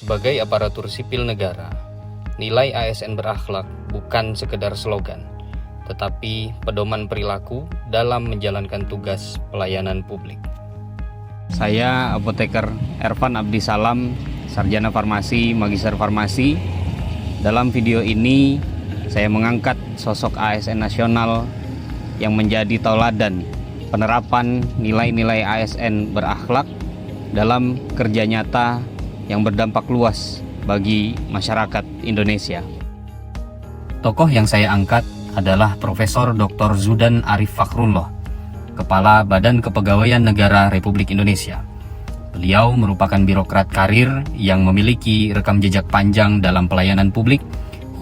Sebagai aparatur sipil negara, nilai ASN berakhlak bukan sekedar slogan, tetapi pedoman perilaku dalam menjalankan tugas pelayanan publik. Saya Apoteker Ervan Abdi Salam, Sarjana Farmasi, Magister Farmasi. Dalam video ini, saya mengangkat sosok ASN nasional yang menjadi tauladan penerapan nilai-nilai ASN berakhlak dalam kerja nyata yang berdampak luas bagi masyarakat Indonesia. Tokoh yang saya angkat adalah Profesor Dr. Zudan Arif Fakhrullah, Kepala Badan Kepegawaian Negara Republik Indonesia. Beliau merupakan birokrat karir yang memiliki rekam jejak panjang dalam pelayanan publik,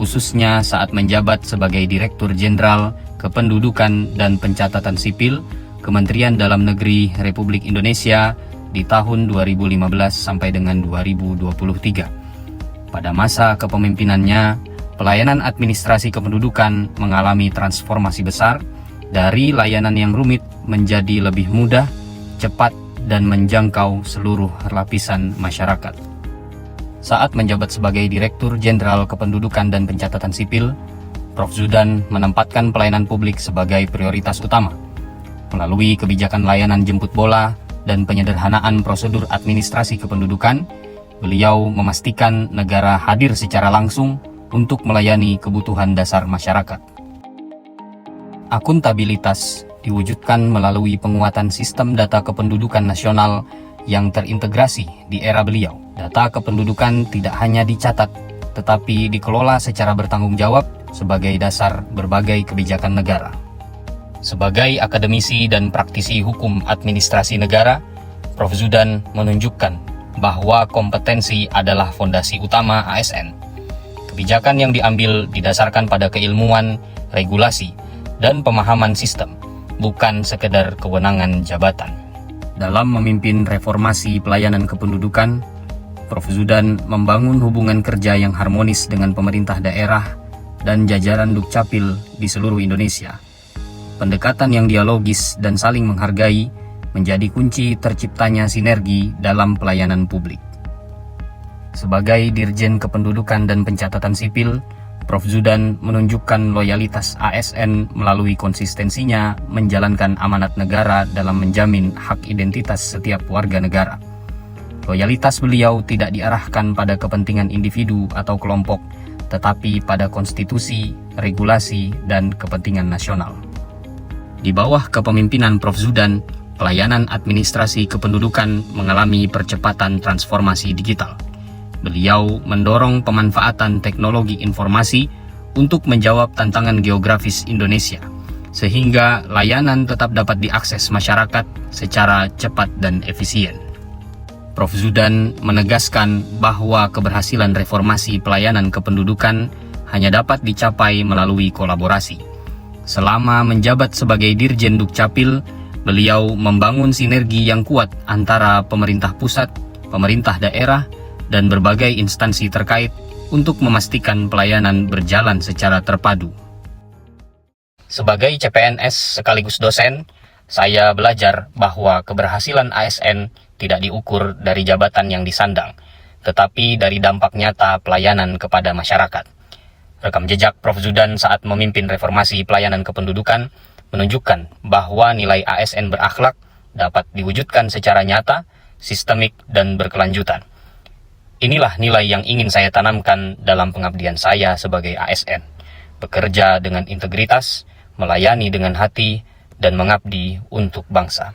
khususnya saat menjabat sebagai Direktur Jenderal Kependudukan dan Pencatatan Sipil Kementerian Dalam Negeri Republik Indonesia di tahun 2015 sampai dengan 2023. Pada masa kepemimpinannya, pelayanan administrasi kependudukan mengalami transformasi besar dari layanan yang rumit menjadi lebih mudah, cepat, dan menjangkau seluruh lapisan masyarakat. Saat menjabat sebagai Direktur Jenderal Kependudukan dan Pencatatan Sipil, Prof. Zudan menempatkan pelayanan publik sebagai prioritas utama. Melalui kebijakan layanan jemput bola dan penyederhanaan prosedur administrasi kependudukan, beliau memastikan negara hadir secara langsung untuk melayani kebutuhan dasar masyarakat. Akuntabilitas diwujudkan melalui penguatan sistem data kependudukan nasional yang terintegrasi di era beliau. Data kependudukan tidak hanya dicatat, tetapi dikelola secara bertanggung jawab sebagai dasar berbagai kebijakan negara. Sebagai akademisi dan praktisi hukum administrasi negara, Prof. Zudan menunjukkan bahwa kompetensi adalah fondasi utama ASN. Kebijakan yang diambil didasarkan pada keilmuan, regulasi, dan pemahaman sistem, bukan sekedar kewenangan jabatan. Dalam memimpin reformasi pelayanan kependudukan, Prof. Zudan membangun hubungan kerja yang harmonis dengan pemerintah daerah dan jajaran Dukcapil di seluruh Indonesia. Pendekatan yang dialogis dan saling menghargai menjadi kunci terciptanya sinergi dalam pelayanan publik. Sebagai Dirjen Kependudukan dan Pencatatan Sipil, Prof. Zudan menunjukkan loyalitas ASN melalui konsistensinya menjalankan amanat negara dalam menjamin hak identitas setiap warga negara. Loyalitas beliau tidak diarahkan pada kepentingan individu atau kelompok, tetapi pada konstitusi, regulasi, dan kepentingan nasional. Di bawah kepemimpinan Prof. Zudan, pelayanan administrasi kependudukan mengalami percepatan transformasi digital. Beliau mendorong pemanfaatan teknologi informasi untuk menjawab tantangan geografis Indonesia, sehingga layanan tetap dapat diakses masyarakat secara cepat dan efisien. Prof. Zudan menegaskan bahwa keberhasilan reformasi pelayanan kependudukan hanya dapat dicapai melalui kolaborasi. Selama menjabat sebagai Dirjen Dukcapil, beliau membangun sinergi yang kuat antara pemerintah pusat, pemerintah daerah, dan berbagai instansi terkait untuk memastikan pelayanan berjalan secara terpadu. Sebagai CPNS sekaligus dosen, saya belajar bahwa keberhasilan ASN tidak diukur dari jabatan yang disandang, tetapi dari dampak nyata pelayanan kepada masyarakat. Rekam jejak Prof. Zudan saat memimpin reformasi pelayanan kependudukan menunjukkan bahwa nilai ASN berakhlak dapat diwujudkan secara nyata, sistemik, dan berkelanjutan. Inilah nilai yang ingin saya tanamkan dalam pengabdian saya sebagai ASN, bekerja dengan integritas, melayani dengan hati, dan mengabdi untuk bangsa.